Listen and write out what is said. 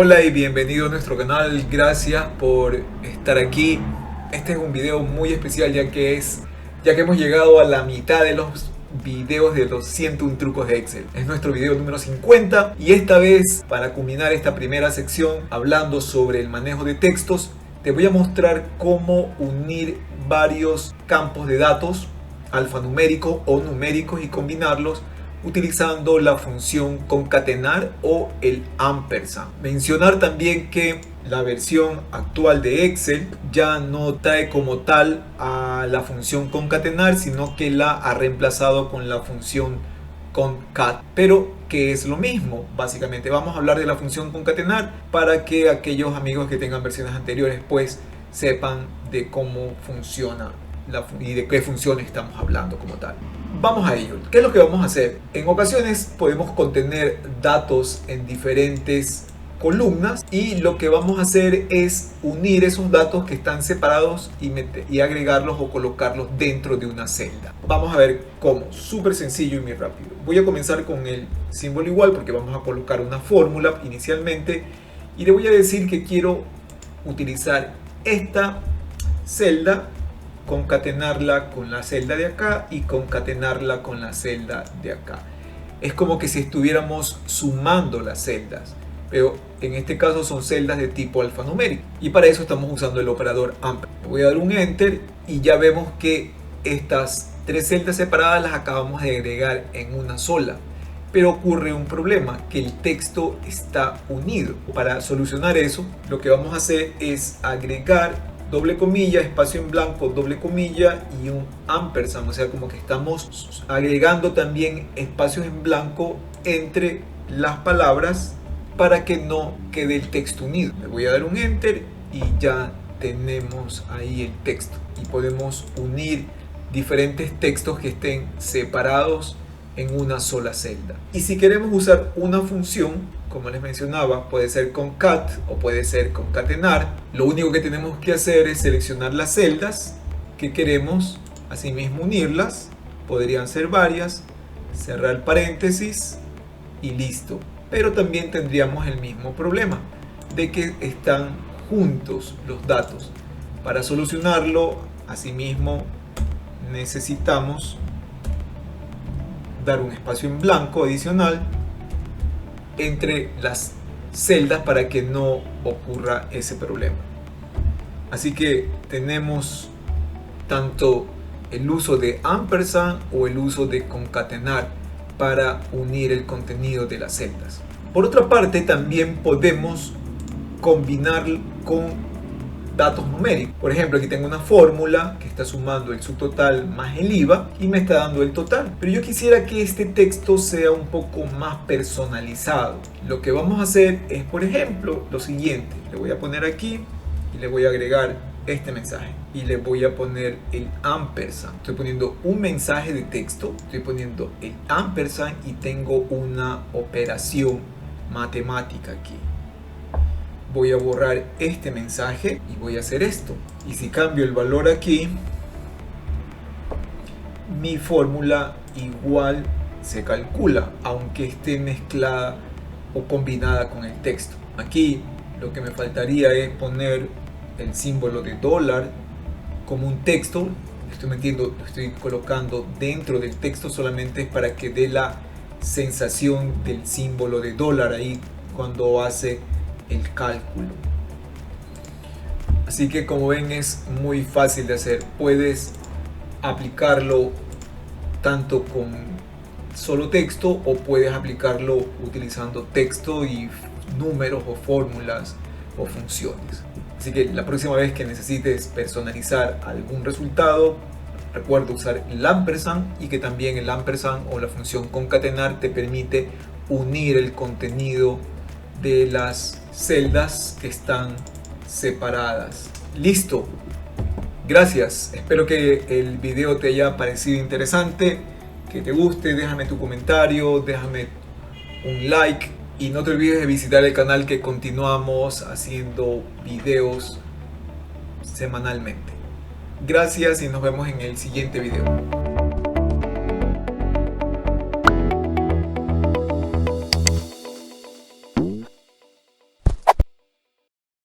Hola y bienvenido a nuestro canal, gracias por estar aquí. Este es un video muy especial ya que hemos llegado a la mitad de los videos de los 101 trucos de Excel. Es nuestro video número 50 y esta vez, para culminar esta primera sección hablando sobre el manejo de textos, te voy a mostrar cómo unir varios campos de datos alfanuméricos o numéricos y combinarlos utilizando la función concatenar o el ampersand. Mencionar también que la versión actual de Excel ya no trae como tal a la función concatenar, sino que la ha reemplazado con la función concat, pero que es lo mismo. Básicamente vamos a hablar de la función concatenar para que aquellos amigos que tengan versiones anteriores pues sepan de cómo funciona y de qué funciones estamos hablando como tal. Vamos a ello. ¿Qué es lo que vamos a hacer? En ocasiones podemos contener datos en diferentes columnas y lo que vamos a hacer es unir esos datos que están separados y agregarlos o colocarlos dentro de una celda. Vamos a ver cómo. Súper sencillo y muy rápido. Voy a comenzar con el símbolo igual porque vamos a colocar una fórmula inicialmente y le voy a decir que quiero utilizar esta celda, concatenarla con la celda de acá y concatenarla con la celda de acá. Es como que si estuviéramos sumando las celdas, pero en este caso son celdas de tipo alfanumérico y para eso estamos usando el operador ampersand. Voy a dar un enter y ya vemos que estas tres celdas separadas las acabamos de agregar en una sola, pero ocurre un problema, que el texto está unido. Para solucionar eso, lo que vamos a hacer es agregar doble comilla, espacio en blanco, doble comilla y un ampersand, o sea, como que estamos agregando también espacios en blanco entre las palabras para que no quede el texto unido. Le voy a dar un enter y ya tenemos ahí el texto y podemos unir diferentes textos que estén separados en una sola celda. Y si queremos usar una función, como les mencionaba, puede ser concat o puede ser concatenar, lo único que tenemos que hacer es seleccionar las celdas que queremos, asimismo unirlas, podrían ser varias, cerrar paréntesis y listo. Pero también tendríamos el mismo problema de que están juntos los datos. Para solucionarlo, asimismo necesitamos dar un espacio en blanco adicional entre las celdas para que no ocurra ese problema. Así que tenemos tanto el uso de ampersand o el uso de concatenar para unir el contenido de las celdas. Por otra parte, también podemos combinar con datos numéricos. Por ejemplo, aquí tengo una fórmula que está sumando el subtotal más el IVA y me está dando el total. Pero yo quisiera que este texto sea un poco más personalizado. Lo que vamos a hacer es, por ejemplo, lo siguiente. Le voy a poner aquí y le voy a agregar este mensaje y le voy a poner el ampersand. Estoy poniendo un mensaje de texto, estoy poniendo el ampersand y tengo una operación matemática aquí. Voy a borrar este mensaje y voy a hacer esto. Y si cambio el valor aquí, mi fórmula igual se calcula, aunque esté mezclada o combinada con el texto. Aquí lo que me faltaría es poner el símbolo de dólar como un texto. Estoy metiendo, lo estoy colocando dentro del texto solamente para que dé la sensación del símbolo de dólar ahí cuando hace el cálculo. Así que como ven, es muy fácil de hacer. Puedes aplicarlo tanto con solo texto o puedes aplicarlo utilizando texto y números o fórmulas o funciones. Así que la próxima vez que necesites personalizar algún resultado, recuerda usar el ampersand, y que también el ampersand o la función concatenar te permite unir el contenido de las celdas que están separadas. Listo. Gracias. Espero que el video te haya parecido interesante, que te guste. Déjame tu comentario, déjame un like y no te olvides de visitar el canal, que continuamos haciendo videos semanalmente. Gracias y nos vemos en el siguiente video.